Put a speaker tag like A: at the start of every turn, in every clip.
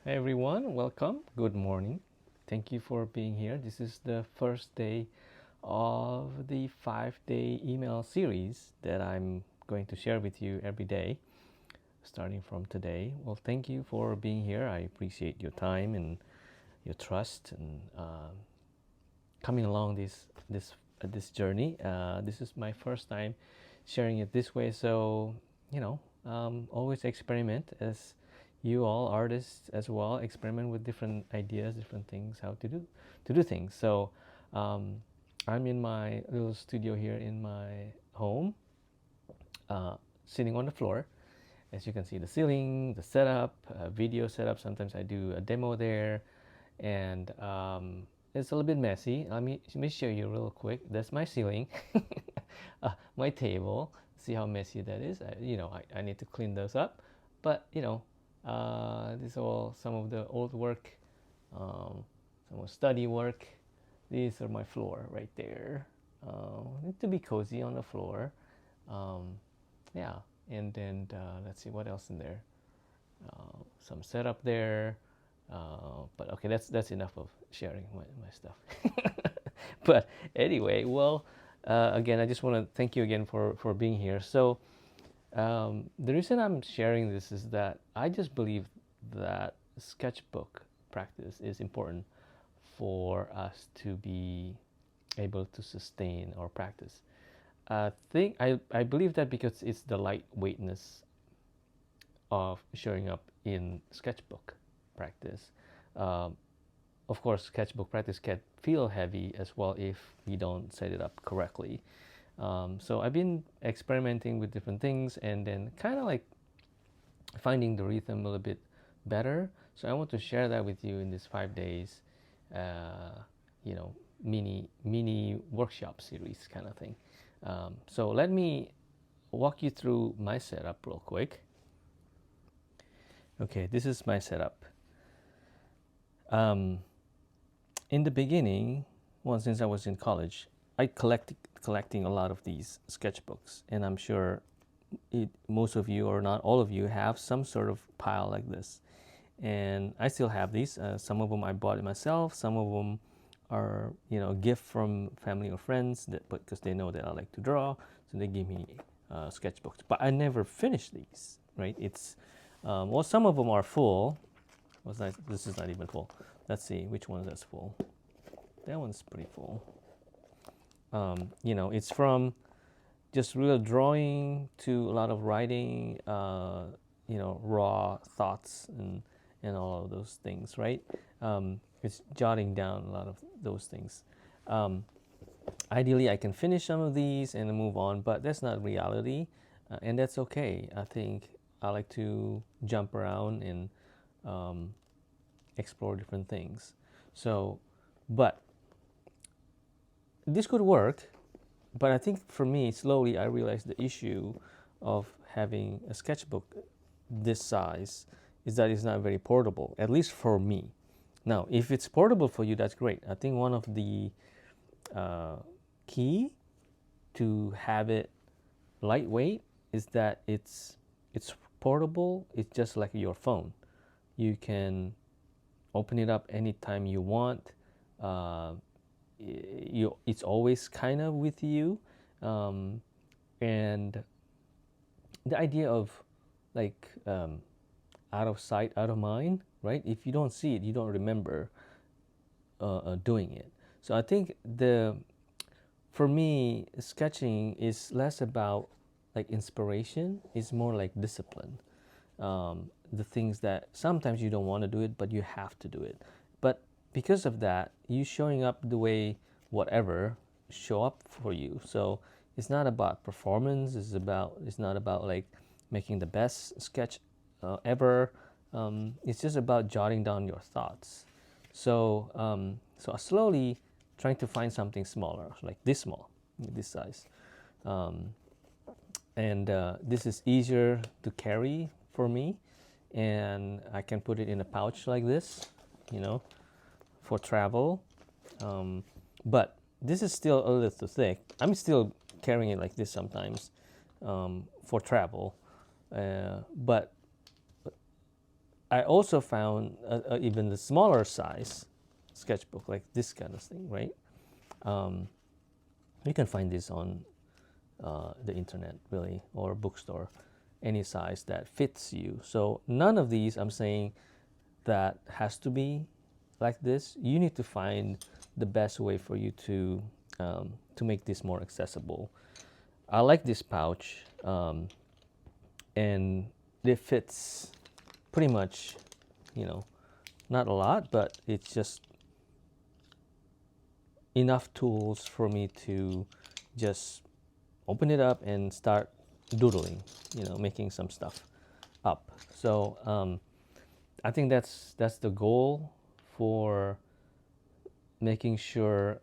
A: Hey everyone, welcome. Good morning. Thank you for being here. This is the first day of the 5-day email series that I'm going to share with you every day starting from today. Well, thank you for being here. I appreciate your time and your trust and coming along this journey. This is my first time sharing it this way, so always experiment as you all artists as well experiment with different ideas, different things, how to do things. So um, I'm in my little studio here in my home, uh, sitting on the floor. As you can see, the ceiling, the setup, video setup. Sometimes I do a demo there, and it's a little bit messy. Let me show you real quick. That's my ceiling, my table. See how messy that is. I need to clean those up, but this is all some of the old work, some of study work. These are my floor right there. Need to be cozy on the floor. Um, yeah, and then let's see what else in there. Some setup there. But okay, that's enough of sharing my stuff. But anyway, well, again, I just want to thank you again for being here. So the reason I'm sharing this is that I just believe that sketchbook practice is important for us to be able to sustain our practice. I believe that because it's the lightweightness of showing up in sketchbook practice. Um, of course, sketchbook practice can feel heavy as well if we don't set it up correctly. So I've been experimenting with different things and then kind of like finding the rhythm a little bit better. So I want to share that with you in these 5 days, uh, you know, mini workshop series kind of thing. So let me walk you through my setup real quick. Okay, this is my setup. Um, in the beginning, well, since I was in college, I collecting a lot of these sketchbooks, and I'm sure most of you or not all of you have some sort of pile like this. And I still have these. Some of them I bought it myself. Some of them are a gift from family or friends that because they know that I like to draw, so they give me sketchbooks. But I never finish these. Right? It's well, some of them are full. Was nice. This is not even full. Let's see which one that's full. That one's pretty full. It's from just real drawing to a lot of writing, raw thoughts and all of those things, right? It's jotting down a lot of those things. Um, Ideally, I can finish some of these and move on, but that's not reality, and that's okay. I think I like to jump around and um, explore different things. So, but this could work, but I think for me, slowly I realized the issue of having a sketchbook this size is that it's not very portable, at least for me. Now, if it's portable for you, that's great. I think one of the uh, key to have it lightweight is that it's portable. It's just like your phone. You can open it up anytime you want. Uh, it's always kind of with you, um, and the idea of like out of sight, out of mind, right? If you don't see it, you don't remember doing it. So I think for me, sketching is less about like inspiration. It's more like discipline. The things that sometimes you don't want to do it, but you have to do it. But because of that, you showing up the way whatever show up for you. So it's not about performance. It's not about like making the best sketch ever. It's just about jotting down your thoughts. So I slowly trying to find something smaller, like this small, this size, um, and this is easier to carry for me, and I can put it in a pouch like this, you know, for travel. But this is still a little thick. I'm still carrying it like this sometimes for travel, but I also found even the smaller size sketchbook, like this kind of thing, right? Um, you can find this on the internet, really, or bookstore, any size that fits you. So none of these I'm saying that has to be like this. You need to find the best way for you to make this more accessible. I like this pouch, and it fits pretty much, you know, not a lot, but it's just enough tools for me to just open it up and start doodling, making some stuff up. So I think that's the goal for making sure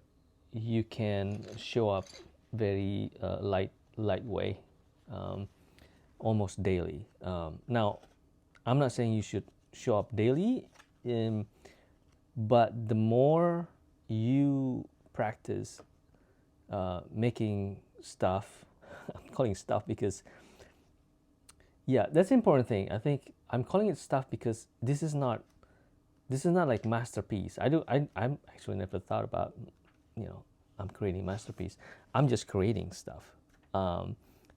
A: you can show up very light way, um, almost daily. Now, I'm not saying you should show up daily, but the more you practice making stuff, I'm calling it stuff because, yeah, that's the important thing. I think I'm calling it stuff because this is not like masterpiece. I'm actually never thought about, I'm creating masterpiece. I'm just creating stuff.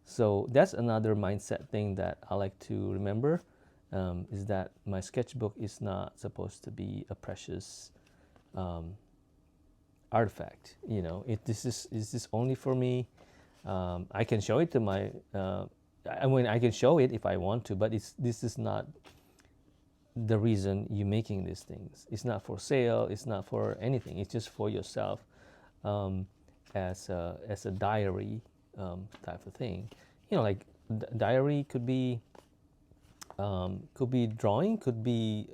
A: So that's another mindset thing that I like to remember, is that my sketchbook is not supposed to be a precious artifact. This is only for me. I can show it to my. I can show it if I want to, but this is not the reason you're making these things. It's not for sale. It's not for anything. It's just for yourself, as a diary type of thing. Like diary could be drawing, could be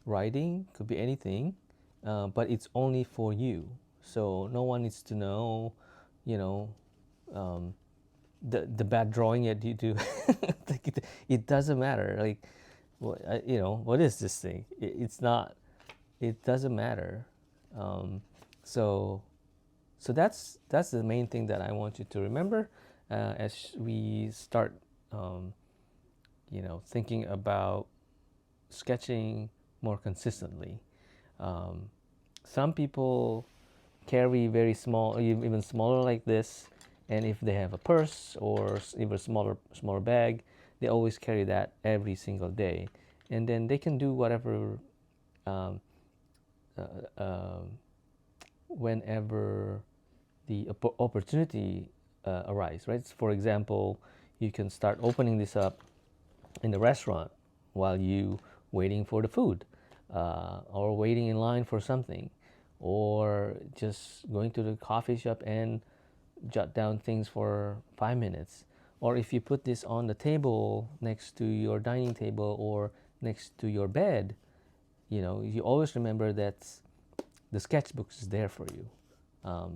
A: writing, could be anything, but it's only for you. So no one needs to know, the bad drawing that you do. Like it doesn't matter. Like, what is this thing? It's not. It doesn't matter. So that's the main thing that I want you to remember as we start, thinking about sketching more consistently. Some people carry very small, even smaller like this, and if they have a purse or even smaller bag, they always carry that every single day, and then they can do whatever, whenever the opportunity arise, right? For example, you can start opening this up in the restaurant while you waiting for the food, or waiting in line for something, or just going to the coffee shop and jot down things for 5 minutes. Or if you put this on the table next to your dining table or next to your bed, you always remember that the sketchbook is there for you.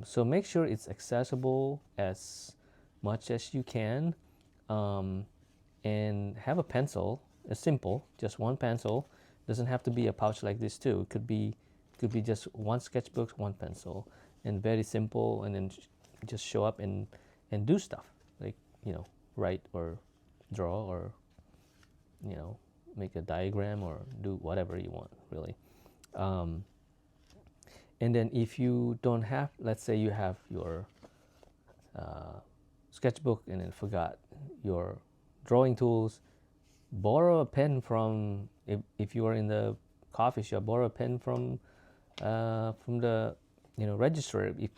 A: So make sure it's accessible as much as you can, and have a pencil, a simple, just one pencil. Doesn't have to be a pouch like this too. It could be just one sketchbook, one pencil, and very simple. And then just show up and do stuff like write or draw or make a diagram or do whatever you want, really. And then if you don't have, let's say you have your sketchbook and then forgot your drawing tools, borrow a pen from, if you are in the coffee shop, borrow a pen from the register if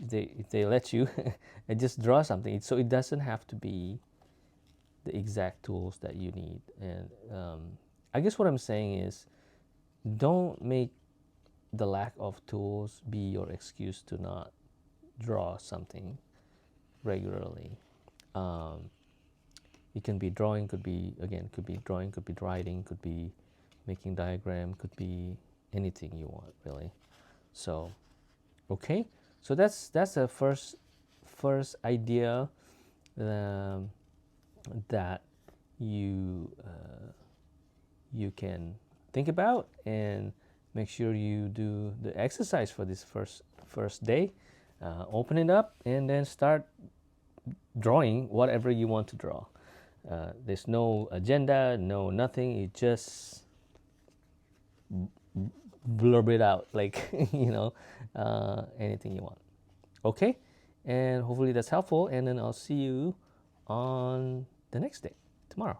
A: they let you, and just draw something. So it doesn't have to be the exact tools that you need. And I guess what I'm saying is, don't make the lack of tools be your excuse to not draw something regularly. It can be drawing, could be drawing, could be writing, could be making diagram, could be anything you want, really. So, okay, so that's the first idea that you can think about, and make sure you do the exercise for this first day. Open it up and then start drawing whatever you want to draw. There's no agenda, no nothing. You just blurb it out like anything you want. Okay, and hopefully that's helpful, and then I'll see you on the next day tomorrow.